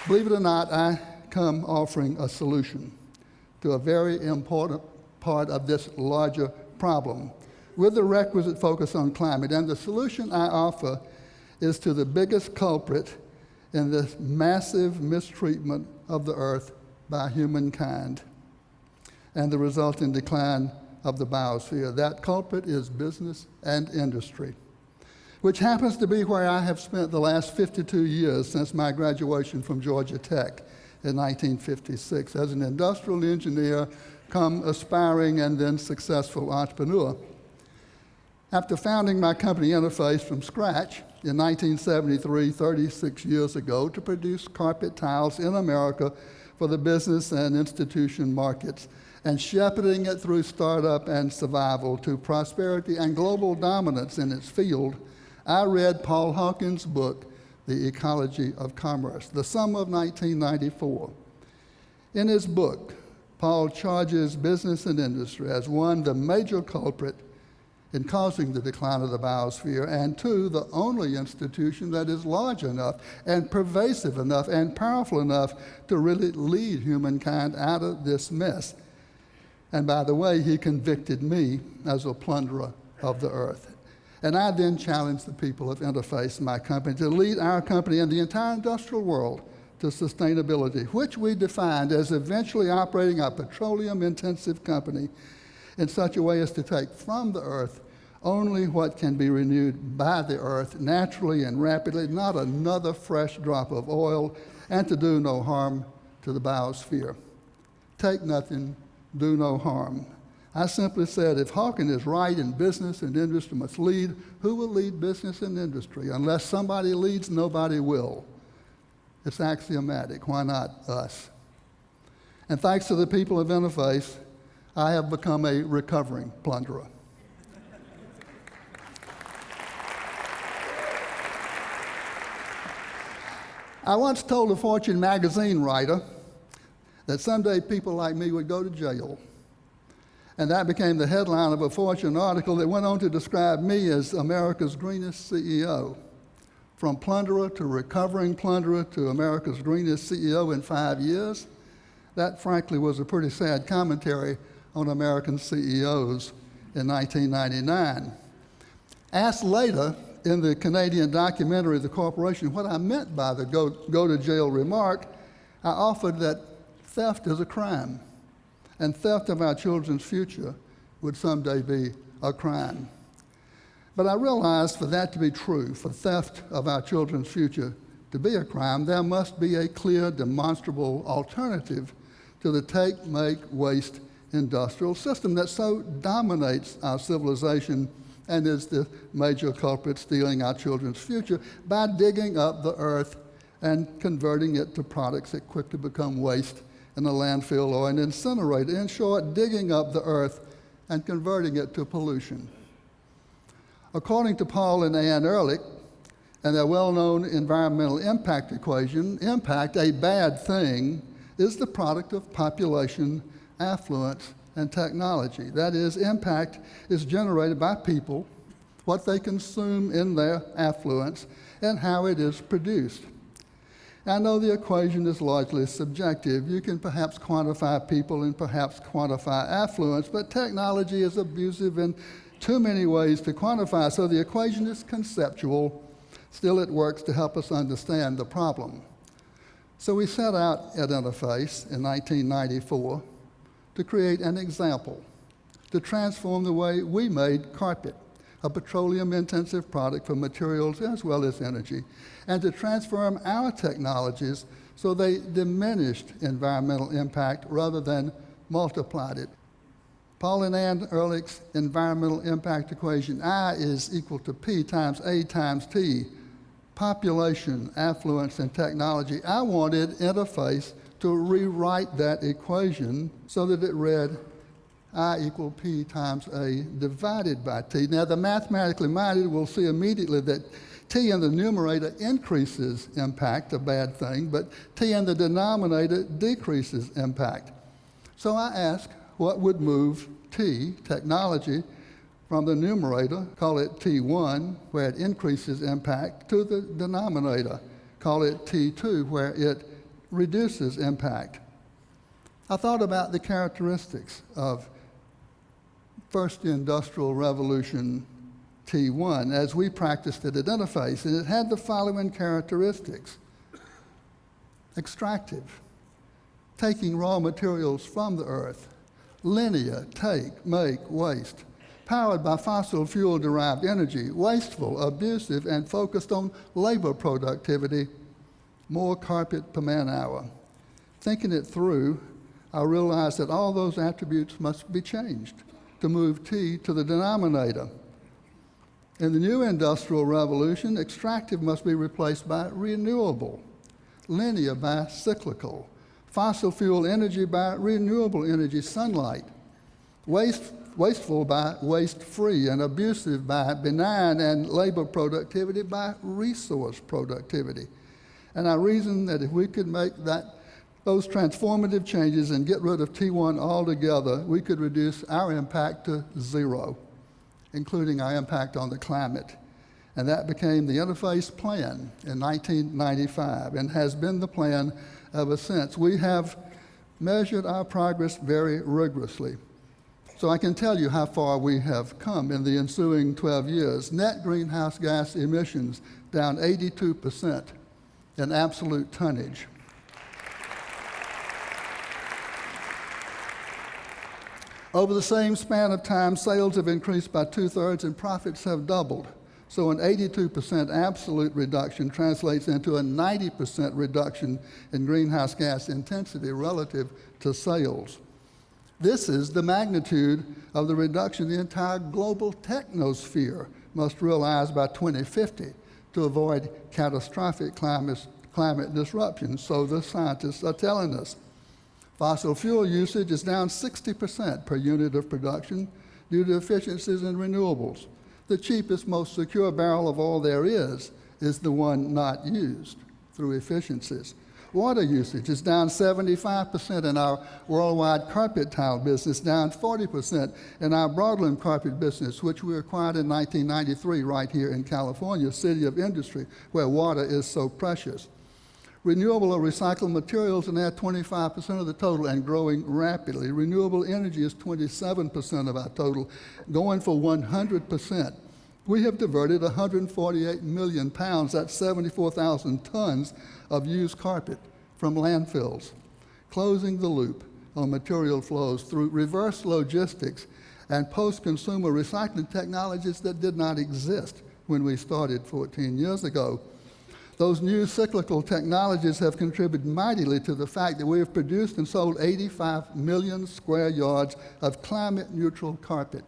Believe it or not, I come offering a solution to a very important part of this larger problem with the requisite focus on climate. And the solution I offer is to the biggest culprit in this massive mistreatment of the earth by humankind and the resulting decline of the biosphere. That culprit is business and industry, which happens to be where I have spent the last 52 years since my graduation from Georgia Tech in 1956 as an industrial engineer, come aspiring and then successful entrepreneur. After founding my company Interface from scratch in 1973, 36 years ago, to produce carpet tiles in America for the business and institution markets, and shepherding it through startup and survival to prosperity and global dominance in its field, I read Paul Hawken's book, The Ecology of Commerce, the summer of 1994. In his book, Paul charges business and industry as one, the major culprit in causing the decline of the biosphere, and two, the only institution that is large enough and pervasive enough and powerful enough to really lead humankind out of this mess. And by the way, he convicted me as a plunderer of the earth. And I then challenged the people of Interface, my company, to lead our company and the entire industrial world to sustainability, which we defined as eventually operating a petroleum-intensive company in such a way as to take from the earth only what can be renewed by the earth naturally and rapidly, not another fresh drop of oil, and to do no harm to the biosphere. Take nothing, do no harm. I simply said, if Hawken is right and business and industry must lead, who will lead business and industry? Unless somebody leads, nobody will. It's axiomatic. Why not us? And thanks to the people of Interface, I have become a recovering plunderer. I once told a Fortune magazine writer that someday people like me would go to jail. And that became the headline of a Fortune article that went on to describe me as America's greenest CEO. From plunderer to recovering plunderer to America's greenest CEO in 5 years. That, frankly, was a pretty sad commentary on American CEOs in 1999. Asked later in the Canadian documentary, The Corporation, what I meant by the go to jail remark, I offered that theft is a crime, and theft of our children's future would someday be a crime. But I realized for that to be true, for theft of our children's future to be a crime, there must be a clear, demonstrable alternative to the take, make, waste industrial system that so dominates our civilization and is the major culprit stealing our children's future by digging up the earth and converting it to products that quickly become waste in a landfill or an incinerator. In short, digging up the earth and converting it to pollution. According to Paul and Ann Ehrlich and their well-known environmental impact equation, impact, a bad thing, is the product of population, affluence, and technology. That is, impact is generated by people, what they consume in their affluence, and how it is produced. I know the equation is largely subjective. You can perhaps quantify people and perhaps quantify affluence, but technology is abusive in too many ways to quantify, so the equation is conceptual. Still, it works to help us understand the problem. So we set out at Interface in 1994 to create an example, to transform the way we made carpet, a petroleum-intensive product for materials as well as energy, and to transform our technologies so they diminished environmental impact rather than multiplied it. Paul and Ann Ehrlich's environmental impact equation, I is equal to P times A times T, population, affluence, and technology. I wanted Interface to rewrite that equation so that it read I equal P times A divided by T. Now, the mathematically minded will see immediately that T in the numerator increases impact, a bad thing, but T in the denominator decreases impact. So I ask, what would move T, technology, from the numerator, call it T1, where it increases impact, to the denominator, call it T2, where it reduces impact? I thought about the characteristics of first industrial revolution T1 as we practiced it at Interface, and it had the following characteristics. Extractive, taking raw materials from the earth. Linear, take, make, waste. Powered by fossil fuel-derived energy, wasteful, abusive, and focused on labor productivity, more carpet per man hour. Thinking it through, I realized that all those attributes must be changed to move T to the denominator. In the new industrial revolution, extractive must be replaced by renewable, linear by cyclical, fossil fuel energy by renewable energy, sunlight, wasteful by waste-free, and abusive by benign, and labor productivity by resource productivity. And I reasoned that if we could make those transformative changes and get rid of T1 altogether, we could reduce our impact to zero, including our impact on the climate. And that became the Interface Plan in 1995 and has been the plan ever since. We have measured our progress very rigorously. So I can tell you how far we have come in the ensuing 12 years. Net greenhouse gas emissions down 82% in absolute tonnage. Over the same span of time, sales have increased by 2/3 and profits have doubled. So an 82% absolute reduction translates into a 90% reduction in greenhouse gas intensity relative to sales. This is the magnitude of the reduction the entire global technosphere must realize by 2050 to avoid catastrophic climate disruption, so the scientists are telling us. Fossil fuel usage is down 60% per unit of production due to efficiencies in renewables. The cheapest, most secure barrel of oil there is the one not used through efficiencies. Water usage is down 75% in our worldwide carpet tile business, down 40% in our broadloom carpet business, which we acquired in 1993 right here in California, city of industry, where water is so precious. Renewable or recycled materials are now 25% of the total and growing rapidly. Renewable energy is 27% of our total, going for 100%. We have diverted 148 million pounds, that's 74,000 tons of used carpet from landfills, closing the loop on material flows through reverse logistics and post-consumer recycling technologies that did not exist when we started 14 years ago. Those new cyclical technologies have contributed mightily to the fact that we have produced and sold 85 million square yards of climate-neutral carpet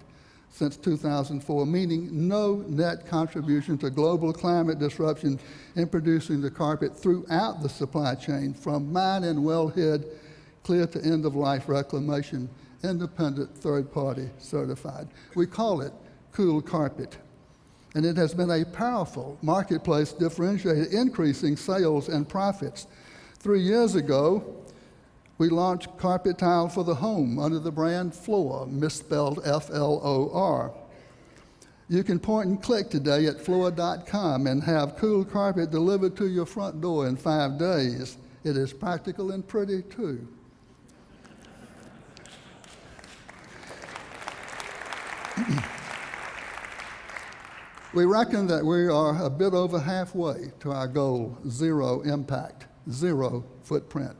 since 2004, meaning no net contribution to global climate disruption in producing the carpet throughout the supply chain, from mine and wellhead clear to end-of-life reclamation, independent third-party certified. We call it Cool Carpet. And it has been a powerful marketplace differentiator, increasing sales and profits. 3 years ago, we launched carpet tile for the home under the brand Floor, misspelled F-L-O-R. You can point and click today at floor.com and have Cool Carpet delivered to your front door in 5 days. It is practical and pretty, too. We reckon that we are a bit over halfway to our goal, zero impact, zero footprint.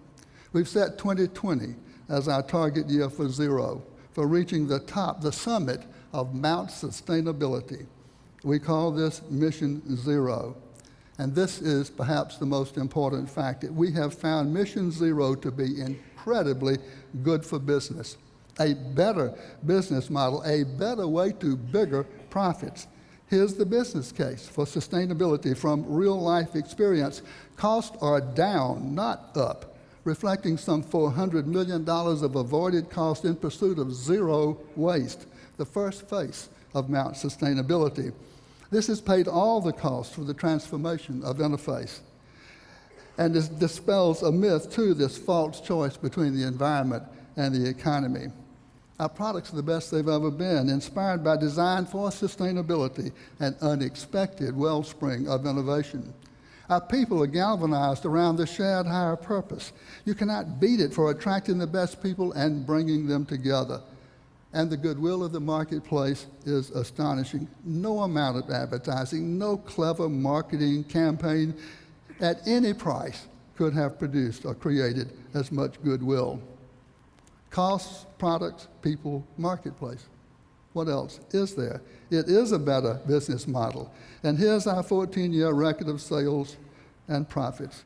We've set 2020 as our target year for zero, for reaching the top, the summit of Mount Sustainability. We call this Mission Zero. And this is perhaps the most important fact, that we have found Mission Zero to be incredibly good for business, a better business model, a better way to bigger profits. Here's the business case for sustainability from real-life experience. Costs are down, not up, reflecting some $400 million of avoided cost in pursuit of zero waste, the first phase of Mount Sustainability. This has paid all the cost for the transformation of Interface. And this dispels a myth, too, this false choice between the environment and the economy. Our products are the best they've ever been, inspired by design for sustainability, an unexpected wellspring of innovation. Our people are galvanized around the shared higher purpose. You cannot beat it for attracting the best people and bringing them together. And the goodwill of the marketplace is astonishing. No amount of advertising, no clever marketing campaign at any price could have produced or created as much goodwill. Costs, products, people, marketplace. What else is there? It is a better business model. And here's our 14-year record of sales and profits.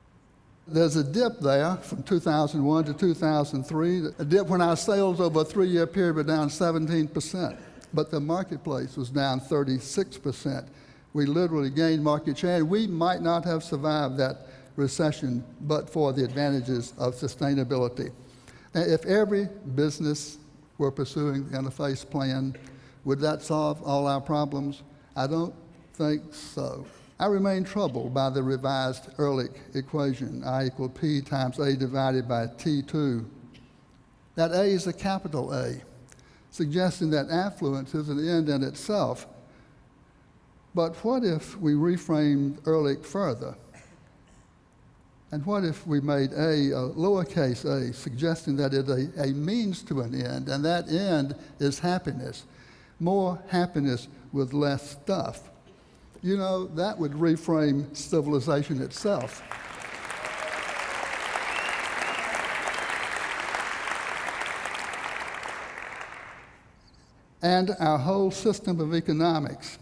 There's a dip there from 2001 to 2003, a dip when our sales over a 3-year period were down 17%, but the marketplace was down 36%. We literally gained market share. We might not have survived that recession but for the advantages of sustainability. Now, if every business were pursuing the Interface plan, would that solve all our problems? I don't think so. I remain troubled by the revised Ehrlich equation, I equal P times A divided by T2. That A is a capital A, suggesting that affluence is an end in itself. But what if we reframed Ehrlich further? And what if we made A a lowercase a, suggesting that it is a means to an end, and that end is happiness, more happiness with less stuff? You know, that would reframe civilization itself. And our whole system of economics,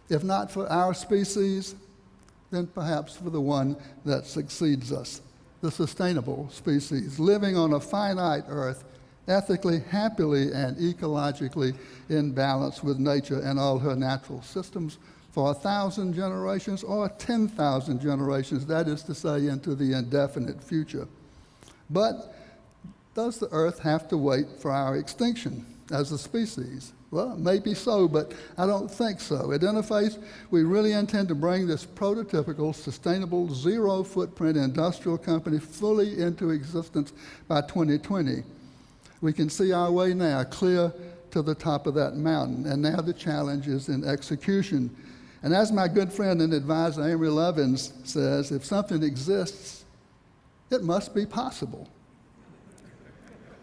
if not for our species, then perhaps for the one that succeeds us, the sustainable species, living on a finite earth, ethically, happily, and ecologically in balance with nature and all her natural systems for 1,000 generations or 10,000 generations, that is to say, into the indefinite future. But does the earth have to wait for our extinction as a species? Well, maybe so, but I don't think so. At Interface, we really intend to bring this prototypical, sustainable, zero-footprint industrial company fully into existence by 2020. We can see our way now clear to the top of that mountain, and now the challenge is in execution. And as my good friend and advisor Amory Lovins says, if something exists, it must be possible.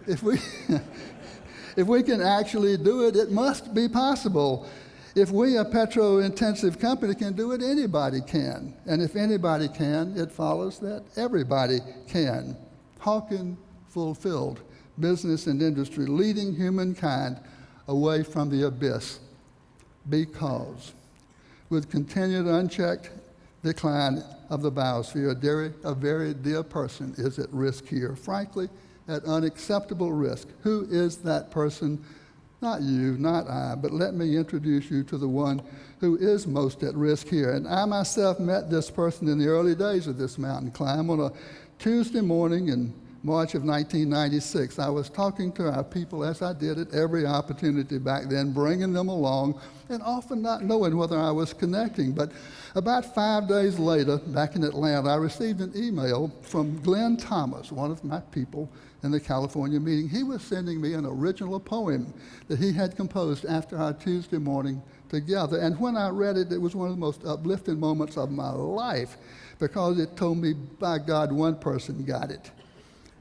If we can actually do it, it must be possible. If we, a petro-intensive company, can do it, anybody can. And if anybody can, it follows that everybody can. Hawken fulfilled business and industry, leading humankind away from the abyss. Because with continued unchecked decline of the biosphere, a very dear person is at risk here. Frankly, at unacceptable risk. Who is that person? Not you, not I, but let me introduce you to the one who is most at risk here. And I myself met this person in the early days of this mountain climb on a Tuesday morning in March of 1996. I was talking to our people, as I did at every opportunity back then, bringing them along, and often not knowing whether I was connecting. But about 5 days later, back in Atlanta, I received an email from Glenn Thomas, one of my people in the California meeting. He was sending me an original poem that he had composed after our Tuesday morning together. And when I read it, it was one of the most uplifting moments of my life, because it told me, by God, one person got it.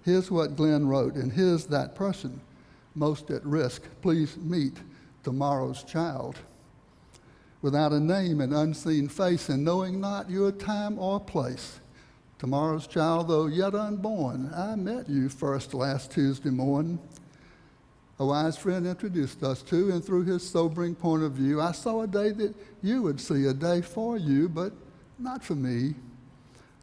Here's what Glenn wrote, and here's that person most at risk. Please meet tomorrow's child. Without a name and unseen face, and knowing not your time or place. Tomorrow's child, though yet unborn, I met you first last Tuesday morning. A wise friend introduced us to, and through his sobering point of view, I saw a day that you would see, a day for you, but not for me.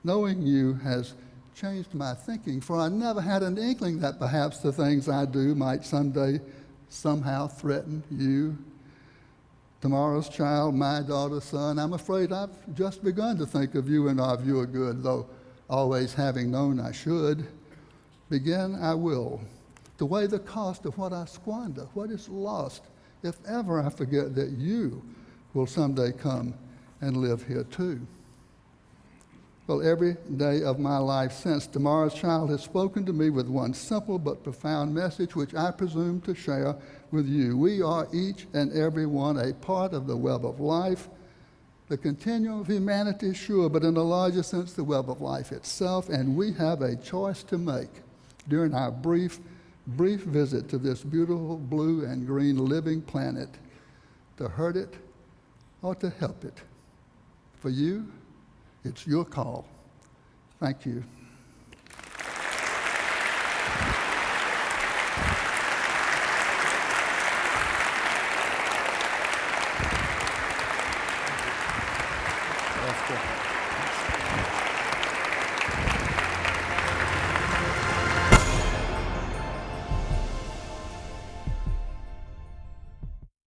Knowing you has changed my thinking, for I never had an inkling that perhaps the things I do might someday somehow threaten you. Tomorrow's child, my daughter, son, I'm afraid I've just begun to think of you and of your good, though always having known I should. Begin I will, to weigh the cost of what I squander, what is lost, if ever I forget that you will someday come and live here too. Well, every day of my life since, tomorrow's child has spoken to me with one simple but profound message, which I presume to share with you. We are each and every one a part of the web of life, the continuum of humanity, sure, but in a larger sense, the web of life itself, and we have a choice to make during our brief visit to this beautiful blue and green living planet, to hurt it or to help it. For you, it's your call. Thank you.